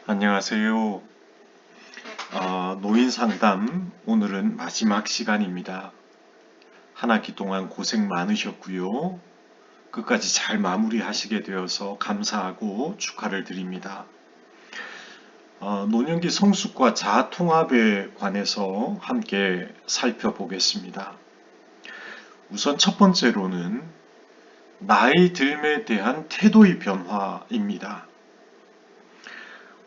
안녕하세요. 노인 상담 오늘은 마지막 시간입니다. 한 학기 동안 고생 많으셨고요. 끝까지 잘 마무리하시게 되어서 감사하고 축하를 드립니다. 노년기 성숙과 자아 통합에 관해서 함께 살펴보겠습니다. 우선 첫 번째로는 나이 들음에 대한 태도의 변화입니다.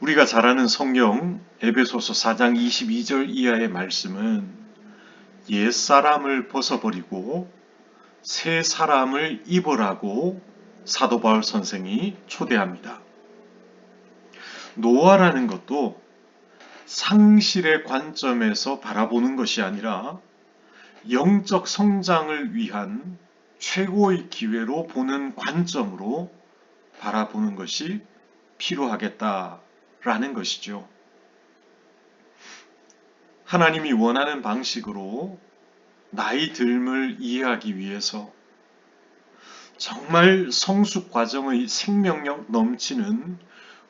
우리가 잘 아는 성경 에베소서 4장 22절 이하의 말씀은 옛사람을 벗어버리고 새 사람을 입으라고 사도 바울 선생이 초대합니다. 노화라는 것도 상실의 관점에서 바라보는 것이 아니라 영적 성장을 위한 최고의 기회로 보는 관점으로 바라보는 것이 필요하겠다라는 것이죠. 하나님이 원하는 방식으로 나이 듦을 이해하기 위해서 정말 성숙 과정의 생명력 넘치는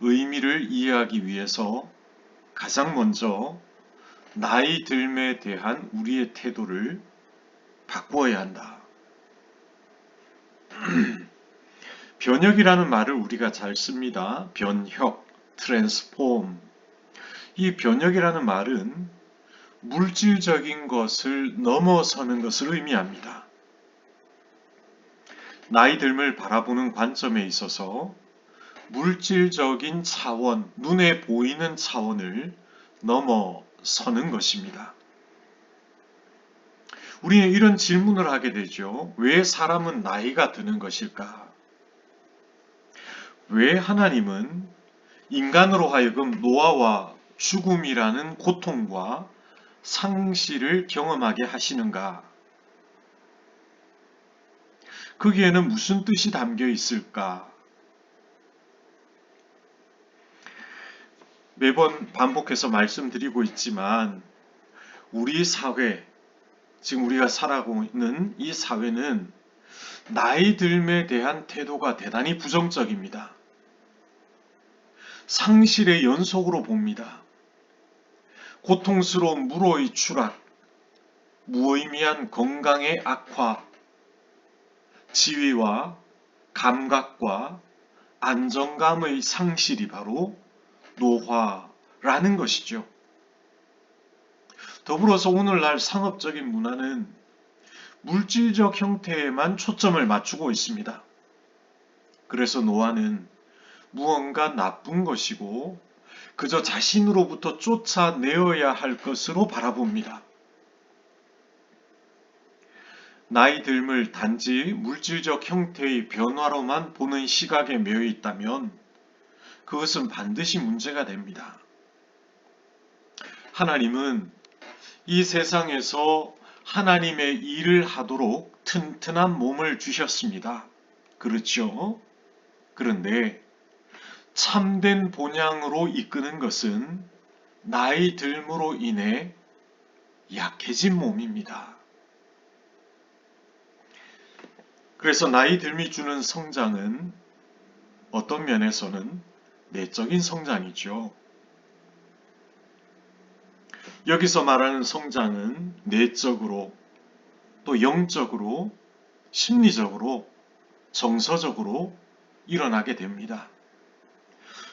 의미를 이해하기 위해서 가장 먼저 나이 듦에 대한 우리의 태도를 바꾸어야 한다. 변혁이라는 말을 우리가 잘 씁니다. 변혁, 트랜스폼. 이 변혁이라는 말은 물질적인 것을 넘어서는 것을 의미합니다. 나이 듦을 바라보는 관점에 있어서 물질적인 차원, 눈에 보이는 차원을 넘어서는 것입니다. 우리는 이런 질문을 하게 되죠. 왜 사람은 나이가 드는 것일까? 왜 하나님은 인간으로 하여금 노화와 죽음이라는 고통과 상실을 경험하게 하시는가? 거기에는 무슨 뜻이 담겨 있을까? 매번 반복해서 말씀드리고 있지만 우리 사회, 지금 우리가 살아가고 있는 이 사회는 나이 듦에 대한 태도가 대단히 부정적입니다. 상실의 연속으로 봅니다. 고통스러운 물의 추락, 무의미한 건강의 악화, 지위와 감각과 안정감의 상실이 바로 노화라는 것이죠. 더불어서 오늘날 상업적인 문화는 물질적 형태에만 초점을 맞추고 있습니다. 그래서 노화는 무언가 나쁜 것이고 그저 자신으로부터 쫓아내어야 할 것으로 바라봅니다. 나이 듦을 단지 물질적 형태의 변화로만 보는 시각에 매여 있다면 그것은 반드시 문제가 됩니다. 하나님은 이 세상에서 하나님의 일을 하도록 튼튼한 몸을 주셨습니다. 그렇죠? 그런데 참된 본향으로 이끄는 것은 나이 듦으로 인해 약해진 몸입니다. 그래서 나이 듦이 주는 성장은 어떤 면에서는 내적인 성장이죠. 여기서 말하는 성장은 내적으로 또 영적으로 심리적으로 정서적으로 일어나게 됩니다.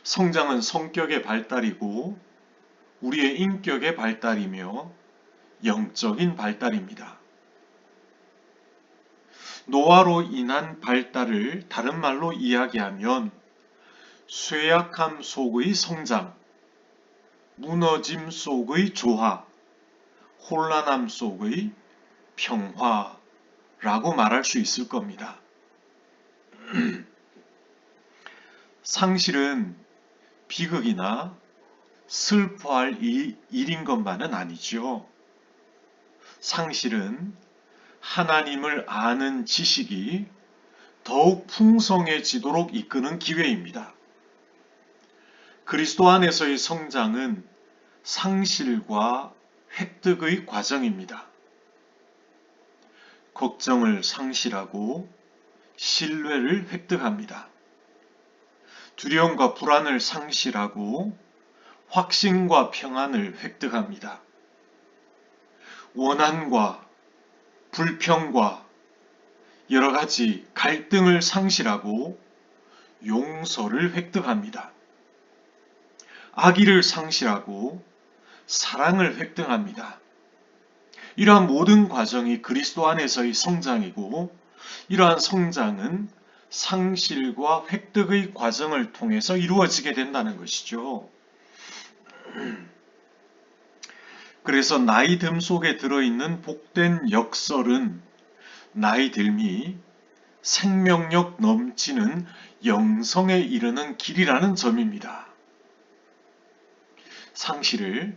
성장은 성격의 발달이고 우리의 인격의 발달이며 영적인 발달입니다. 노화로 인한 발달을 다른 말로 이야기하면 쇠약함 속의 성장, 무너짐 속의 조화, 혼란함 속의 평화라고 말할 수 있을 겁니다. 상실은 비극이나 슬퍼할 일인 것만은 아니죠. 상실은 하나님을 아는 지식이 더욱 풍성해지도록 이끄는 기회입니다. 그리스도 안에서의 성장은 상실과 획득의 과정입니다. 걱정을 상실하고 신뢰를 획득합니다. 두려움과 불안을 상실하고 확신과 평안을 획득합니다. 원한과 불평과 여러 가지 갈등을 상실하고 용서를 획득합니다. 악의를 상실하고 사랑을 획득합니다. 이러한 모든 과정이 그리스도 안에서의 성장이고, 이러한 성장은 상실과 획득의 과정을 통해서 이루어지게 된다는 것이죠. 그래서 나이 듦 속에 들어있는 복된 역설은 나이 듦이 생명력 넘치는 영성에 이르는 길이라는 점입니다. 상실을,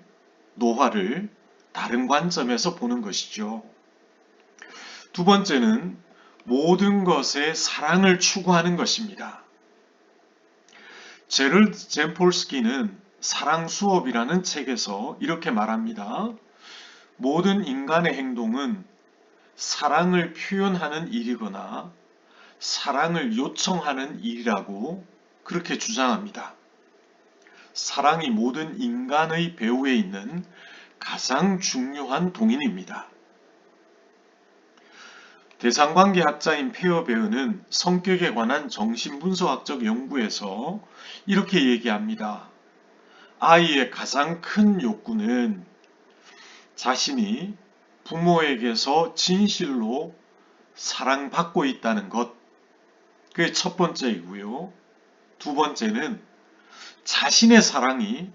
노화를 다른 관점에서 보는 것이죠. 두 번째는 모든 것에 사랑을 추구하는 것입니다. 제럴드 젠폴스키는 사랑 수업이라는 책에서 이렇게 말합니다. 모든 인간의 행동은 사랑을 표현하는 일이거나 사랑을 요청하는 일이라고 그렇게 주장합니다. 사랑이 모든 인간의 배후에 있는 가장 중요한 동인입니다. 대상관계학자인 페어 베어는 성격에 관한 정신분석학적 연구에서 이렇게 얘기합니다. 아이의 가장 큰 욕구는 자신이 부모에게서 진실로 사랑받고 있다는 것, 그게 첫 번째이고요. 두 번째는 자신의 사랑이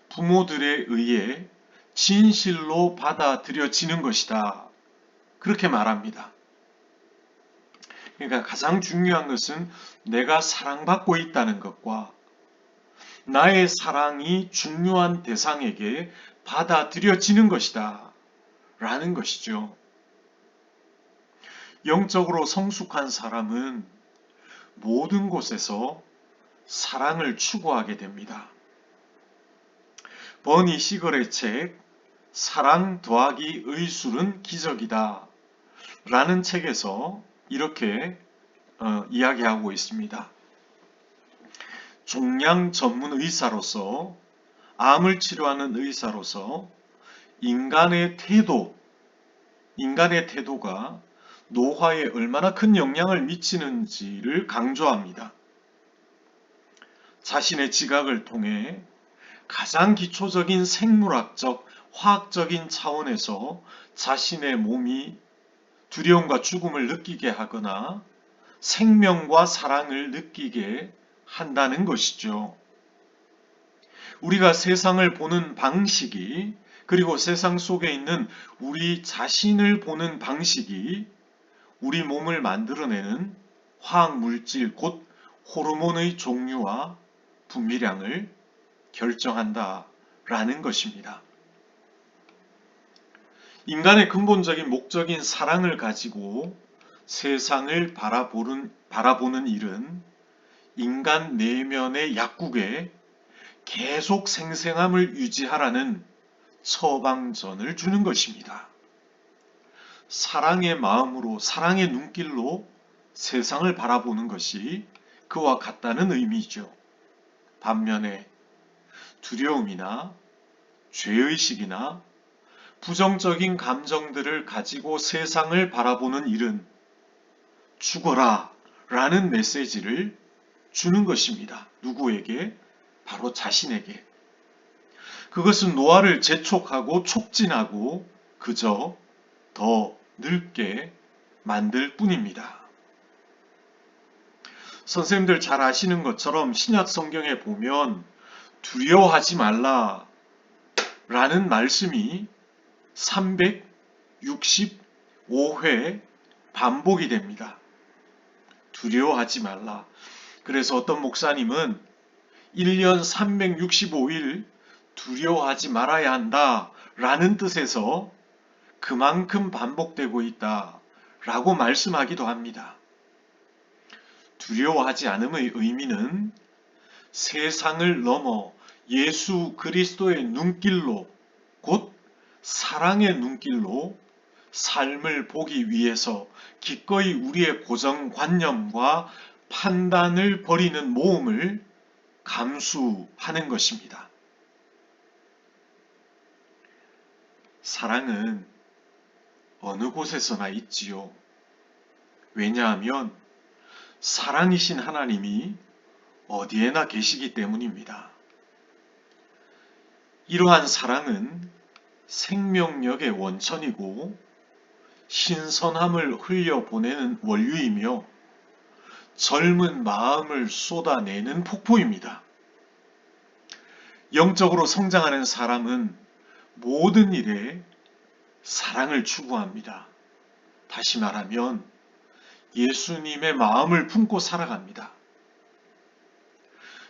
부모들에 의해 진실로 받아들여지는 것이다. 그렇게 말합니다. 그러니까 가장 중요한 것은 내가 사랑받고 있다는 것과 나의 사랑이 중요한 대상에게 받아들여지는 것이다 라는 것이죠. 영적으로 성숙한 사람은 모든 곳에서 사랑을 추구하게 됩니다. 버니 시걸의 책 사랑 더하기 의술은 기적이다 라는 책에서 이렇게 이야기하고 있습니다. 종양 전문 의사로서, 암을 치료하는 의사로서 인간의 태도가 노화에 얼마나 큰 영향을 미치는지를 강조합니다. 자신의 지각을 통해 가장 기초적인 생물학적, 화학적인 차원에서 자신의 몸이 두려움과 죽음을 느끼게 하거나 생명과 사랑을 느끼게 한다는 것이죠. 우리가 세상을 보는 방식이, 그리고 세상 속에 있는 우리 자신을 보는 방식이 우리 몸을 만들어내는 화학물질, 곧 호르몬의 종류와 분비량을 결정한다라는 것입니다. 인간의 근본적인 목적인 사랑을 가지고 세상을 바라보는 일은 인간 내면의 약국에 계속 생생함을 유지하라는 처방전을 주는 것입니다. 사랑의 마음으로, 사랑의 눈길로 세상을 바라보는 것이 그와 같다는 의미죠. 반면에 두려움이나 죄의식이나 부정적인 감정들을 가지고 세상을 바라보는 일은 죽어라 라는 메시지를 주는 것입니다. 누구에게? 바로 자신에게. 그것은 노화를 재촉하고 촉진하고 그저 더 늙게 만들 뿐입니다. 선생님들 잘 아시는 것처럼 신약 성경에 보면 두려워하지 말라 라는 말씀이 365회 반복이 됩니다. 두려워하지 말라. 그래서 어떤 목사님은 1년 365일 두려워하지 말아야 한다 라는 뜻에서 그만큼 반복되고 있다 라고 말씀하기도 합니다. 두려워하지 않음의 의미는 세상을 넘어 예수 그리스도의 눈길로, 곧 사랑의 눈길로 삶을 보기 위해서 기꺼이 우리의 고정관념과 판단을 버리는 모험을 감수하는 것입니다. 사랑은 어느 곳에서나 있지요. 왜냐하면 사랑이신 하나님이 어디에나 계시기 때문입니다. 이러한 사랑은 생명력의 원천이고 신선함을 흘려보내는 원류이며 젊은 마음을 쏟아내는 폭포입니다. 영적으로 성장하는 사람은 모든 일에 사랑을 추구합니다. 다시 말하면 예수님의 마음을 품고 살아갑니다.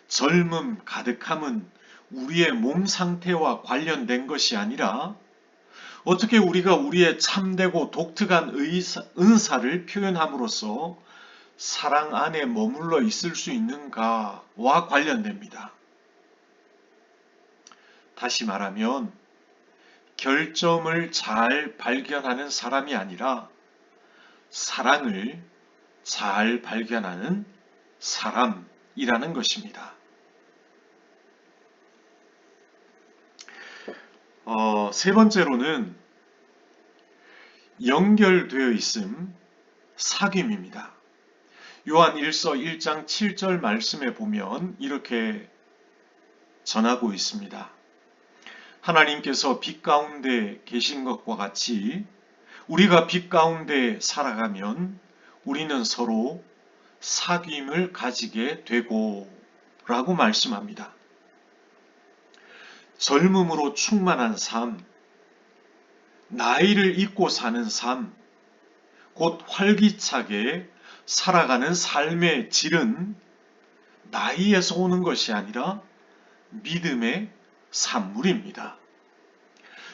젊음, 가득함은 우리의 몸 상태와 관련된 것이 아니라 어떻게 우리가 우리의 참되고 독특한 은사를 표현함으로써 사랑 안에 머물러 있을 수 있는가와 관련됩니다. 다시 말하면 결점을 잘 발견하는 사람이 아니라 사랑을 잘 발견하는 사람이라는 것입니다. 세 번째로는 연결되어 있음, 사귐입니다. 요한 1서 1장 7절 말씀에 보면 이렇게 전하고 있습니다. 하나님께서 빛 가운데 계신 것과 같이 우리가 빛 가운데 살아가면 우리는 서로 사귐을 가지게 되고 라고 말씀합니다. 젊음으로 충만한 삶, 나이를 잊고 사는 삶, 곧 활기차게 살아가는 삶의 질은 나이에서 오는 것이 아니라 믿음의 산물입니다.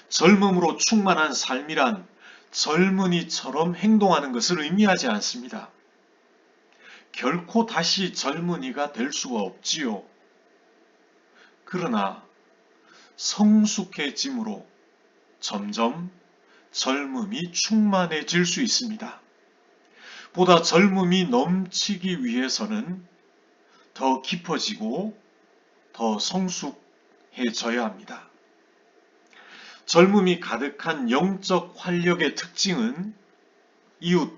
젊음으로 충만한 삶이란 젊은이처럼 행동하는 것을 의미하지 않습니다. 결코 다시 젊은이가 될 수가 없지요. 그러나 성숙해짐으로 점점 젊음이 충만해질 수 있습니다. 보다 젊음이 넘치기 위해서는 더 깊어지고 더 성숙해져야 합니다. 젊음이 가득한 영적 활력의 특징은 이웃,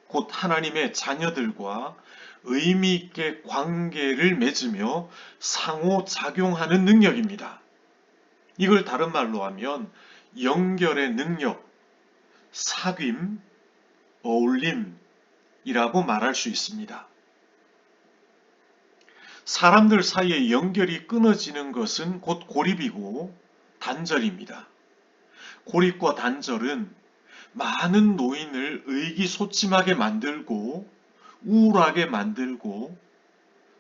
곧 하나님의 자녀들과 의미 있게 관계를 맺으며 상호작용하는 능력입니다. 이걸 다른 말로 하면 연결의 능력, 사귐, 어울림이라고 말할 수 있습니다. 사람들 사이의 연결이 끊어지는 것은 곧 고립이고 단절입니다. 고립과 단절은 많은 노인을 의기소침하게 만들고 우울하게 만들고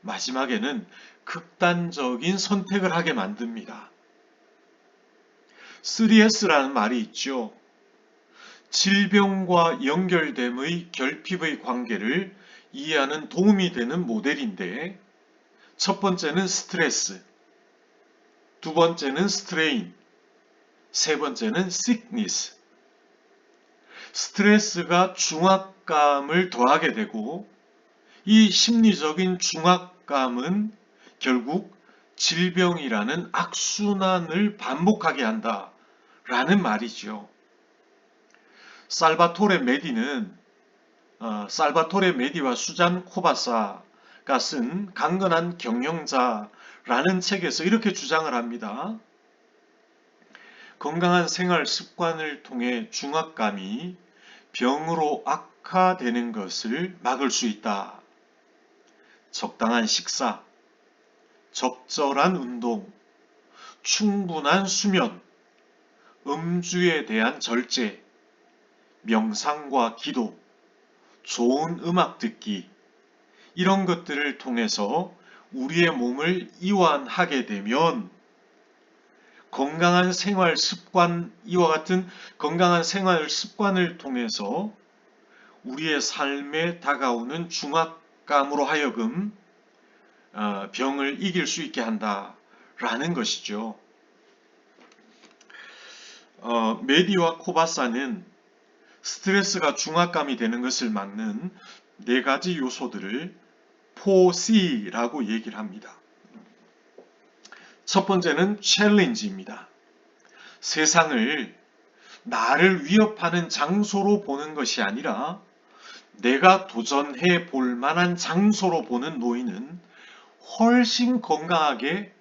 마지막에는 극단적인 선택을 하게 만듭니다. 3S라는 말이 있죠. 질병과 연결됨의 결핍의 관계를 이해하는 도움이 되는 모델인데 첫 번째는 스트레스, 두 번째는 스트레인, 세 번째는 sickness. 스트레스가 중압감을 더하게 되고 이 심리적인 중압감은 결국 질병이라는 악순환을 반복하게 한다라는 말이죠. 살바토레 메디와 수잔 코바사가 쓴 강건한 경영자라는 책에서 이렇게 주장을 합니다. 건강한 생활 습관을 통해 중압감이 병으로 악화되는 것을 막을 수 있다. 적당한 식사, 적절한 운동, 충분한 수면, 음주에 대한 절제, 명상과 기도, 좋은 음악 듣기, 이런 것들을 통해서 우리의 몸을 이완하게 되면 건강한 생활 습관, 이와 같은 건강한 생활 습관을 통해서 우리의 삶에 다가오는 중압감으로 하여금 병을 이길 수 있게 한다라는 것이죠. 메디와 코바사는 스트레스가 중압감이 되는 것을 막는 4가지 요소들을 4C라고 얘기를 합니다. 첫 번째는 챌린지입니다. 세상을 나를 위협하는 장소로 보는 것이 아니라 내가 도전해 볼 만한 장소로 보는 노인은 훨씬 건강하게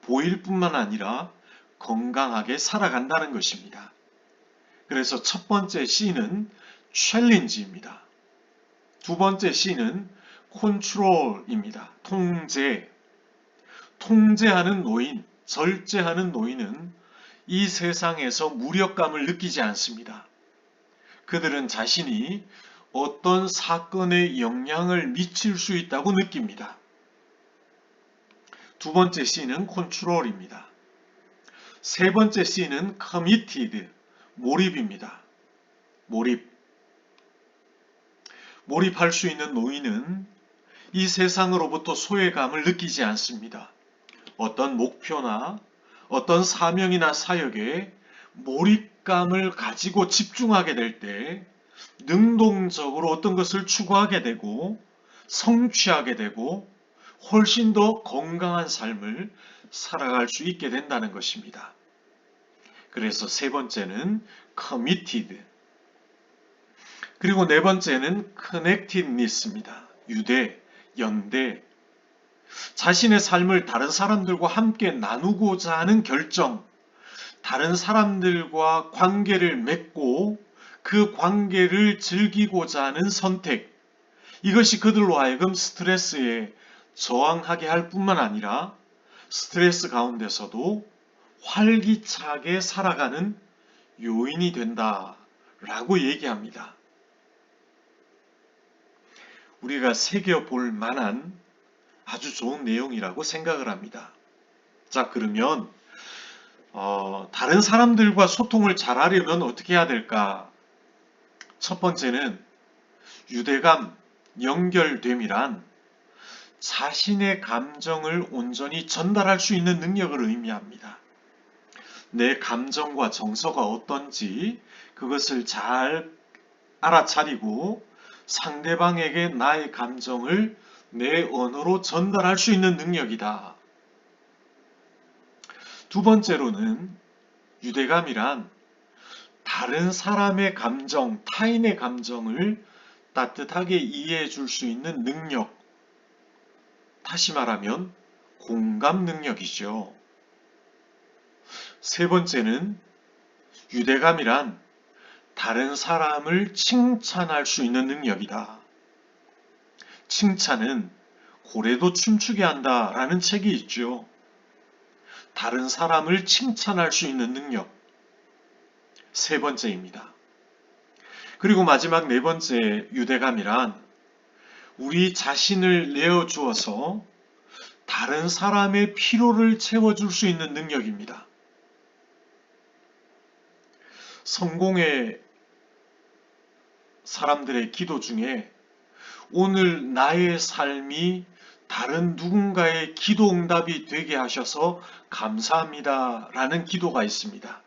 보일 뿐만 아니라 건강하게 살아간다는 것입니다. 그래서 첫 번째 C는 챌린지입니다. 두 번째 C는 컨트롤입니다. 통제. 통제하는 노인, 절제하는 노인은 이 세상에서 무력감을 느끼지 않습니다. 그들은 자신이 어떤 사건에 영향을 미칠 수 있다고 느낍니다. 두 번째 C는 컨트롤입니다. 세 번째 C는 committed, 몰입입니다. 몰입할 수 있는 노인은 이 세상으로부터 소외감을 느끼지 않습니다. 어떤 목표나 어떤 사명이나 사역에 몰입감을 가지고 집중하게 될 때 능동적으로 어떤 것을 추구하게 되고 성취하게 되고 훨씬 더 건강한 삶을 살아갈 수 있게 된다는 것입니다. 그래서 세 번째는 committed. 그리고 네 번째는 connectedness입니다. 유대, 연대. 자신의 삶을 다른 사람들과 함께 나누고자 하는 결정, 다른 사람들과 관계를 맺고 그 관계를 즐기고자 하는 선택, 이것이 그들로 하여금 스트레스에 저항하게 할 뿐만 아니라 스트레스 가운데서도 활기차게 살아가는 요인이 된다라고 얘기합니다. 우리가 새겨볼 만한 아주 좋은 내용이라고 생각을 합니다. 자, 그러면 다른 사람들과 소통을 잘하려면 어떻게 해야 될까? 첫 번째는 유대감, 연결됨이란 자신의 감정을 온전히 전달할 수 있는 능력을 의미합니다. 내 감정과 정서가 어떤지 그것을 잘 알아차리고 상대방에게 나의 감정을 내 언어로 전달할 수 있는 능력이다. 두 번째로는 유대감이란 다른 사람의 감정, 타인의 감정을 따뜻하게 이해해 줄 수 있는 능력. 다시 말하면 공감 능력이죠. 세 번째는 유대감이란 다른 사람을 칭찬할 수 있는 능력이다. 칭찬은 고래도 춤추게 한다라는 책이 있죠. 다른 사람을 칭찬할 수 있는 능력. 세 번째입니다. 그리고 마지막 네 번째 유대감이란 우리 자신을 내어주어서 다른 사람의 필요를 채워줄 수 있는 능력입니다. 성공의 사람들의 기도 중에 오늘 나의 삶이 다른 누군가의 기도 응답이 되게 하셔서 감사합니다 라는 기도가 있습니다.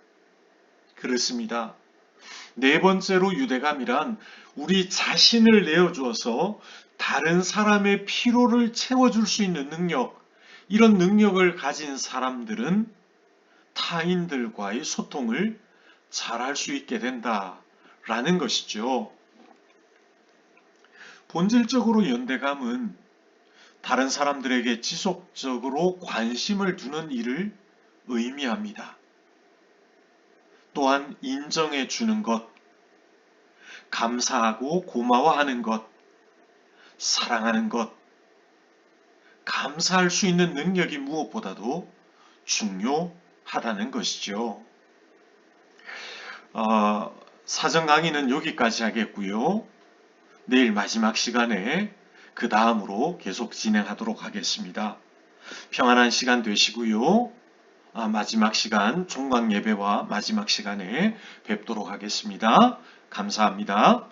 그렇습니다. 네 번째로 유대감이란 우리 자신을 내어주어서 다른 사람의 필요를 채워줄 수 있는 능력, 이런 능력을 가진 사람들은 타인들과의 소통을 잘할 수 있게 된다라는 것이죠. 본질적으로 연대감은 다른 사람들에게 지속적으로 관심을 두는 일을 의미합니다. 또한 인정해 주는 것, 감사하고 고마워하는 것, 사랑하는 것, 감사할 수 있는 능력이 무엇보다도 중요하다는 것이죠. 사전 강의는 여기까지 하겠고요. 내일 마지막 시간에 그 다음으로 계속 진행하도록 하겠습니다. 평안한 시간 되시고요. 마지막 시간 종강 예배와 마지막 시간에 뵙도록 하겠습니다. 감사합니다.